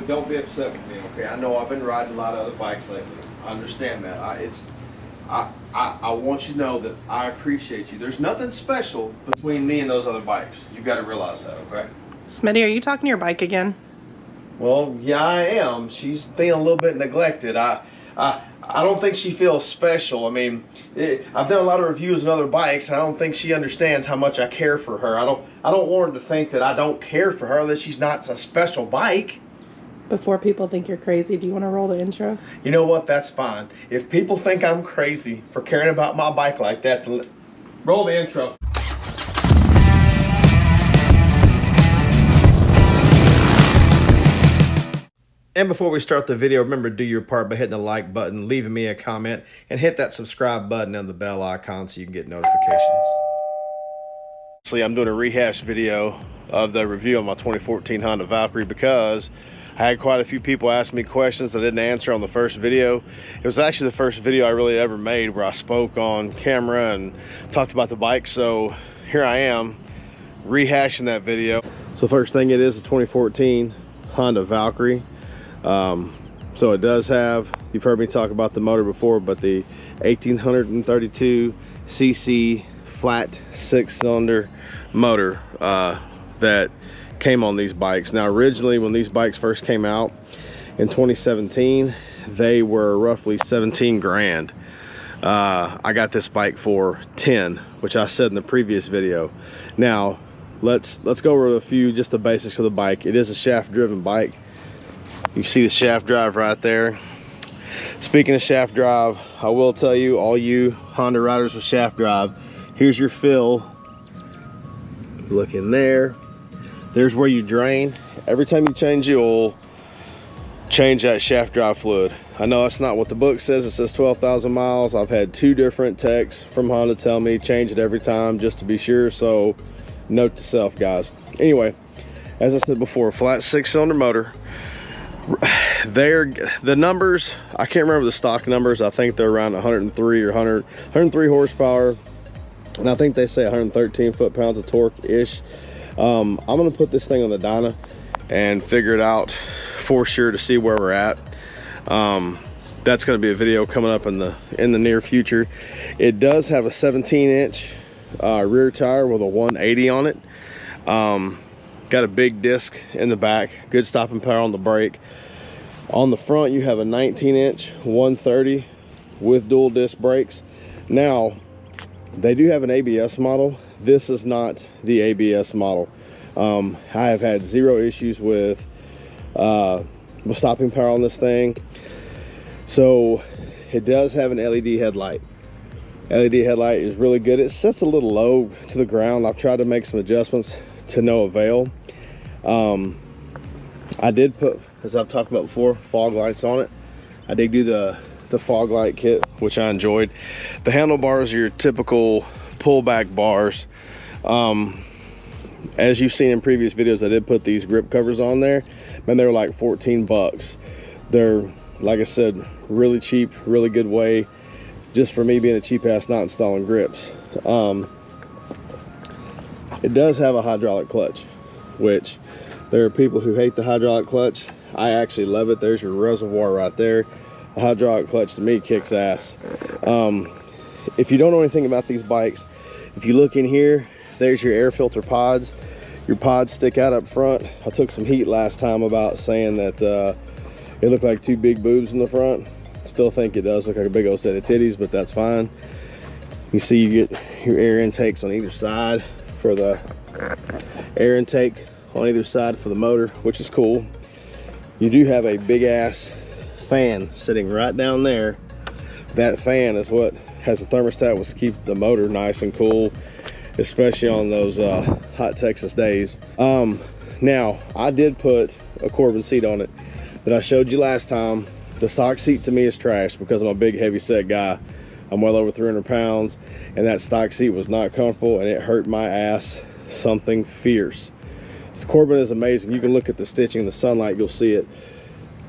Don't be upset with me, okay? I know I've been riding a lot of other bikes lately. I understand that. I want you to know that I appreciate you. There's nothing special between me and those other bikes. You got to realize that, okay? Smitty, are you talking to your bike again? Well, yeah, I am. She's being a little bit neglected. I don't think she feels special. I mean, I've done a lot of reviews on other bikes, and I don't think she understands how much I care for her. I don't want her to think that I don't care for her, that she's not a special bike. Before people think you're crazy, do you want to roll the intro? You know what? That's fine. If people think I'm crazy for caring about my bike like that, then roll the intro. And before we start the video, remember to do your part by hitting the like button, leaving me a comment, and hit that subscribe button and the bell icon so you can get notifications. Actually, I'm doing a rehash video of the review of my 2014 Honda Valkyrie because I had quite a few people ask me questions that I didn't answer on the first video. It was actually the first video I really ever made where I spoke on camera and talked about the bike. So here I am rehashing that video. So first thing, it is a 2014 Honda Valkyrie. So it does have, you've heard me talk about the motor before, but the 1832 cc flat 6-cylinder motor that came on these bikes. Now originally when these bikes first came out in 2017, they were roughly 17 grand. I got this bike for 10, which I said in the previous video. Now let's go over a few, just the basics of the bike. It is a shaft driven bike. You see the shaft drive right there. Speaking of shaft drive, I will tell you, all you Honda riders with shaft drive, here's your fill. Look in there. There's where you drain. Every time you change the oil, change that shaft drive fluid. I know that's not what the book says. It says 12,000 miles. I've had 2 different techs from Honda tell me change it every time just to be sure. So note to self, guys. Anyway, as I said before, flat 6-cylinder motor. The numbers, I can't remember the stock numbers. I think they're around 103 or 103 horsepower, and I think they say 113 foot-pounds of torque ish. I'm gonna put this thing on the dyno and figure it out for sure to see where we're at. That's gonna be a video coming up in the near future. It does have a 17-inch rear tire with a 180 on it. Got a big disc in the back, good stopping power on the brake. On the front, you have a 19-inch 130 with dual disc brakes. Now, they do have an ABS model. This is not the ABS model. I have had 0 issues with stopping power on this thing. So it does have an LED headlight. LED headlight is really good. It sets a little low to the ground. I've tried to make some adjustments to no avail. I did put, as I've talked about before, fog lights on it. I did do the fog light kit, which I enjoyed. The handlebars are your typical pullback bars. As you've seen in previous videos, I did put these grip covers on there, and they're like 14 bucks. They're, like I said, really cheap, really good way, just for me being a cheap ass not installing grips. It does have a hydraulic clutch, which there are people who hate the hydraulic clutch. I actually love it. There's your reservoir right there. The hydraulic clutch to me kicks ass. If you don't know anything about these bikes, if you look in here, there's your air filter pods. Your pods stick out up front. I took some heat last time about saying that it looked like 2 big boobs in the front. Still think it does look like a big old set of titties, but that's fine. You see you get your air intakes on either side for the air intake on either side for the motor, which is cool. You do have a big ass fan sitting right down there. That fan is what has the thermostat, which keeps the motor nice and cool, especially on those hot Texas days. Now I did put a Corbin seat on it that I showed you last time. The stock seat to me is trash because I'm a big heavy set guy. I'm well over 300 pounds, and that stock seat was not comfortable, and it hurt my ass something fierce. So Corbin is amazing. You can look at the stitching in the sunlight, you'll see it.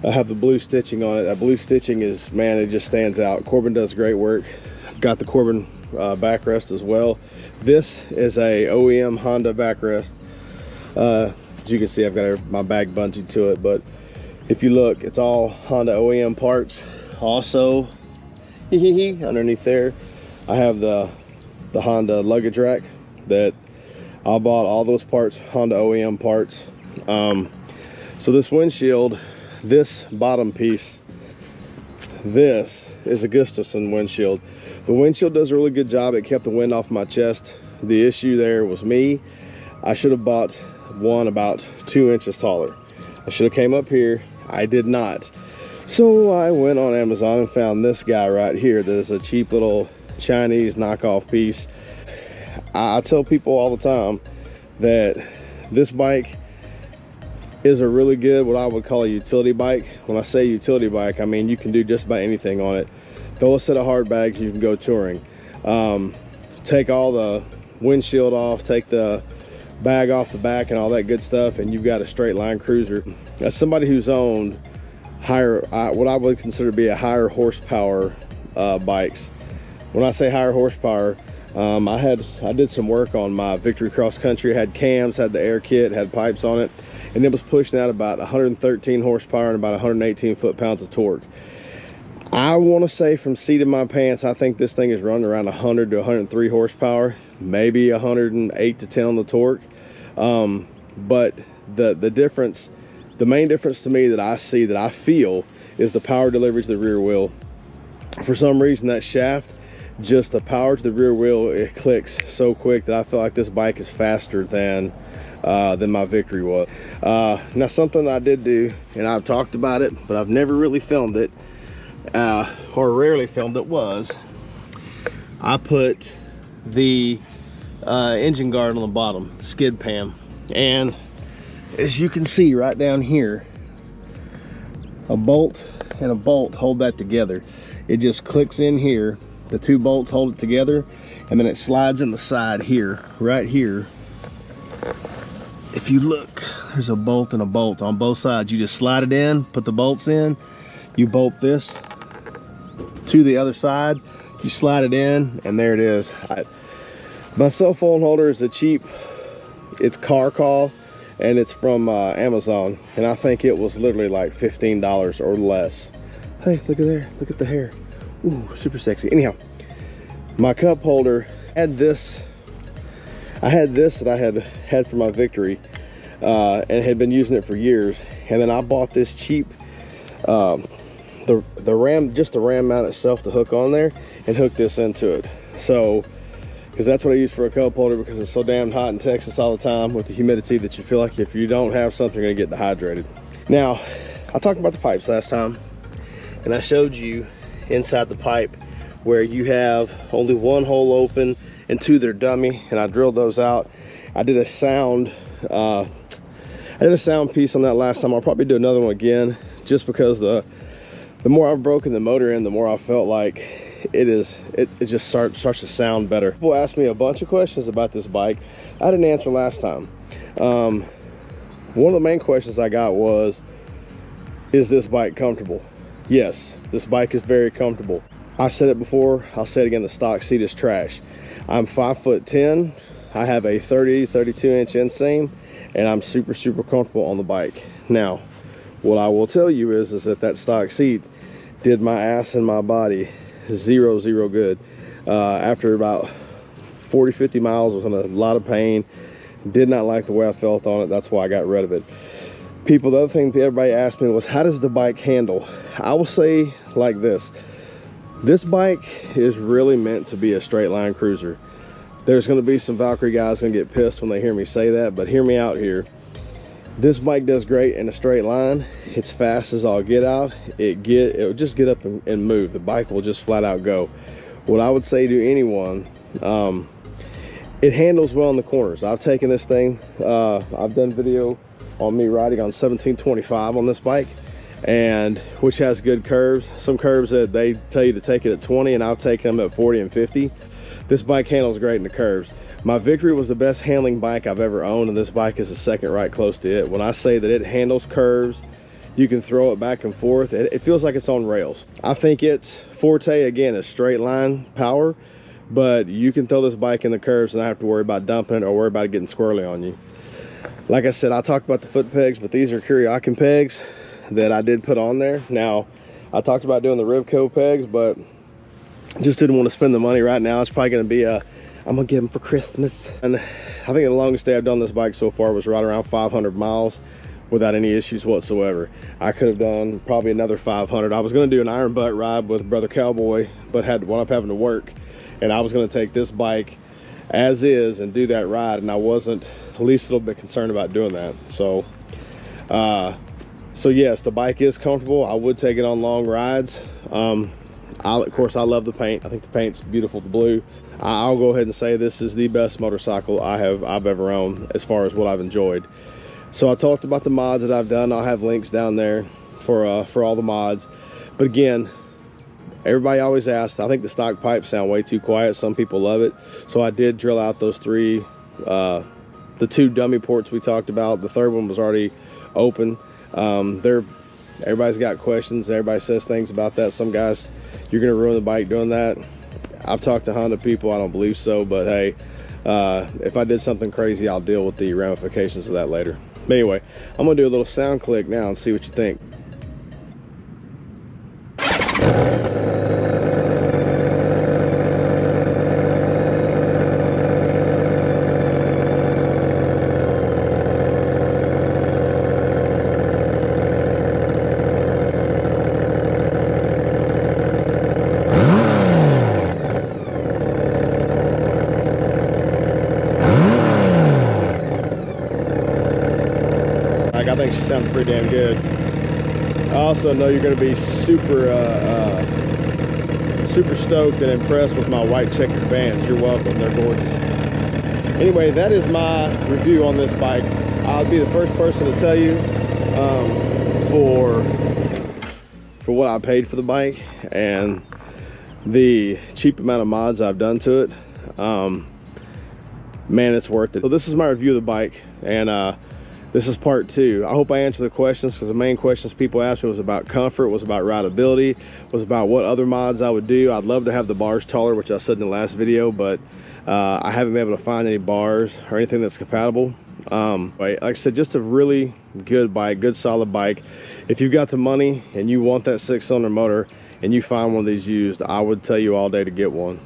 I have the blue stitching on it. That blue stitching is, man, it just stands out. Corbin does great work. Got the Corbin backrest as well. This is a OEM Honda backrest. As you can see, I've got my bag bungee to it, but If you look, it's all Honda OEM parts. Also, underneath there, I have the Honda luggage rack that I bought all those parts, Honda OEM parts. So this windshield, this bottom piece, this is a Gustafson windshield. The windshield does a really good job. It kept the wind off my chest. The issue there was me. I should have bought one about 2 inches taller. I should have came up here. I did not. So I went on Amazon and found this guy right here. That is a cheap little Chinese knockoff piece. I tell people all the time that this bike is a really good, what I would call a utility bike. When I say utility bike, I mean you can do just about anything on it. Throw a set of hard bags, you can go touring. Take all the windshield off, take the bag off the back and all that good stuff, and you've got a straight line cruiser. As somebody who's owned higher, what I would consider to be a higher horsepower bikes. When I say higher horsepower, I did some work on my Victory Cross Country. Had cams, had the air kit, had pipes on it, and it was pushing out about 113 horsepower and about 118 foot-pounds of torque. I want to say from seat in my pants, I think this thing is running around 100 to 103 horsepower, maybe 108 to 10 on the torque. But the difference, the main difference to me that I see, that I feel, is the power delivery to the rear wheel. For some reason, that shaft, just the power to the rear wheel, it clicks so quick that I feel like this bike is faster than my Victory was. Now, something I did do, and I've talked about it, but I've never really filmed it, or rarely filmed it, was I put the engine guard on the bottom, skid pan, and as you can see right down here, a bolt and a bolt hold that together. It just clicks in here, the two bolts hold it together, and then it slides in the side here, right here. If you look, there's a bolt and a bolt on both sides. You just slide it in, put the bolts in, you bolt this to the other side, you slide it in, and there it is. My cell phone holder is a cheap, it's Car Call, and it's from Amazon, and I think it was literally like $15 or less. Hey, look at there, look at the hair. Ooh, super sexy. Anyhow, my cup holder had this. I had this that I had for my Victory, and had been using it for years. And then I bought this cheap, the ram, just the ram mount itself to hook on there, and hook this into it. So, because that's what I use for a cup holder, because it's so damn hot in Texas all the time with the humidity that you feel like if you don't have something, you're gonna get dehydrated. Now, I talked about the pipes last time, and I showed you inside the pipe where you have only one hole open and two that are dummy, and I drilled those out. I did a sound piece on that last time. I'll probably do another one again, just because the more I've broken the motor in, the more I felt like it just starts to sound better. People asked me a bunch of questions about this bike I didn't answer last time. One of the main questions I got was, is this bike comfortable? Yes, this bike is very comfortable. I said it before, I'll say it again, the stock seat is trash. I'm 5'10", I have a 32 inch inseam, and I'm super comfortable on the bike. Now, what I will tell you is that stock seat did my ass and my body zero good. After about 40-50 miles, I was in a lot of pain, did not like the way I felt on it. That's why I got rid of it. The other thing everybody asked me was, how does the bike handle? I will say like this bike is really meant to be a straight line cruiser. There's going to be some Valkyrie guys going to get pissed when they hear me say that, but hear me out here. This bike does great in a straight line. It's fast as all get out. It'll just get up and move. The bike will just flat out go. What I would say to anyone, it handles well in the corners. I've taken this thing, I've done video on me riding on 1725 on this bike, and which has good curves. Some curves that they tell you to take it at 20, and I'll take them at 40 and 50. This bike handles great in the curves. My Victory was the best handling bike I've ever owned, and this bike is a second right close to it. When I say that it handles curves, you can throw it back and forth. It feels like it's on rails. I think its forte, again, is straight line power, but you can throw this bike in the curves and not have to worry about dumping it or worry about it getting squirrely on you. Like I said, I talked about the foot pegs, but these are Kuryakin pegs. that I did put on there. Now, I talked about doing the Rivco pegs, but just didn't want to spend the money right now. It's probably going to be I'm going to get them for Christmas. And I think the longest day I've done this bike so far was right around 500 miles without any issues whatsoever. I could have done probably another 500. I was going to do an iron butt ride with Brother Cowboy, but had wound up having to work. And I was going to take this bike as is and do that ride, and I wasn't the least little bit concerned about doing that. So yes, the bike is comfortable. I would take it on long rides. Of course, I love the paint. I think the paint's beautiful, the blue. I'll go ahead and say this is the best motorcycle I've ever owned as far as what I've enjoyed. So I talked about the mods that I've done. I'll have links down there for all the mods. But again, everybody always asks, I think the stock pipes sound way too quiet. Some people love it. So I did drill out those three, the two dummy ports we talked about. The third one was already open. Everybody's got questions. Everybody says things about that. Some guys, you're gonna ruin the bike doing that. I've talked to Honda people, I don't believe so, but hey, if I did something crazy, I'll deal with the ramifications of that later. But anyway, I'm gonna do a little sound click now and see what you think. I think she sounds pretty damn good. I also know you're going to be super stoked and impressed with my white checkered Vans. You're welcome. They're gorgeous. Anyway, that is my review on this bike. I'll be the first person to tell you for what I paid for the bike and the cheap amount of mods I've done to it. Man, it's worth it. So this is my review of the bike, and this is part two. I hope I answered the questions, because the main questions people asked me was about comfort, was about rideability, was about what other mods I would do. I'd love to have the bars taller, which I said in the last video, but I haven't been able to find any bars or anything that's compatible. Like I said, just a really good bike, good solid bike. If you've got the money and you want that 6-cylinder motor and you find one of these used, I would tell you all day to get one.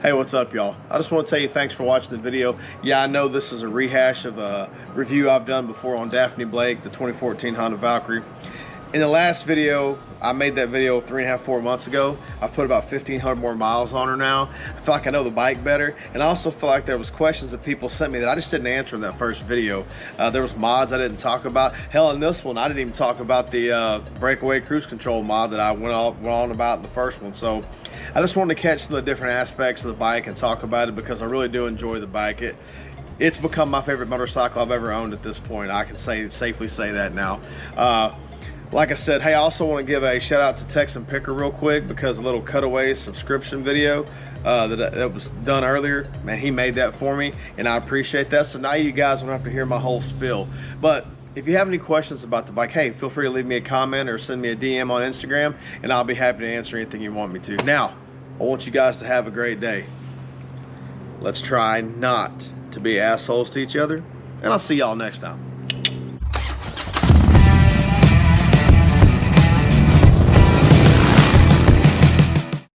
Hey, what's up, y'all? I just want to tell you thanks for watching the video. Yeah, I know this is a rehash of a review I've done before on Daphne Blake, the 2014 Honda Valkyrie. In the last video, I made that video 3.5–4 months ago. I put about 1,500 more miles on her now. I feel like I know the bike better, and I also feel like there was questions that people sent me that I just didn't answer in that first video. There was mods I didn't talk about. Hell, in this one, I didn't even talk about the breakaway cruise control mod that I went on about in the first one. So I just wanted to catch some of the different aspects of the bike and talk about it, because I really do enjoy the bike. It's become my favorite motorcycle I've ever owned at this point. I can safely say that now. Like I said, hey, I also want to give a shout out to Texan Picker real quick, because a little cutaway subscription video that was done earlier, man, he made that for me, and I appreciate that. So now you guys don't have to hear my whole spiel. But if you have any questions about the bike, hey, feel free to leave me a comment or send me a DM on Instagram, and I'll be happy to answer anything you want me to. Now, I want you guys to have a great day. Let's try not to be assholes to each other, and I'll see y'all next time.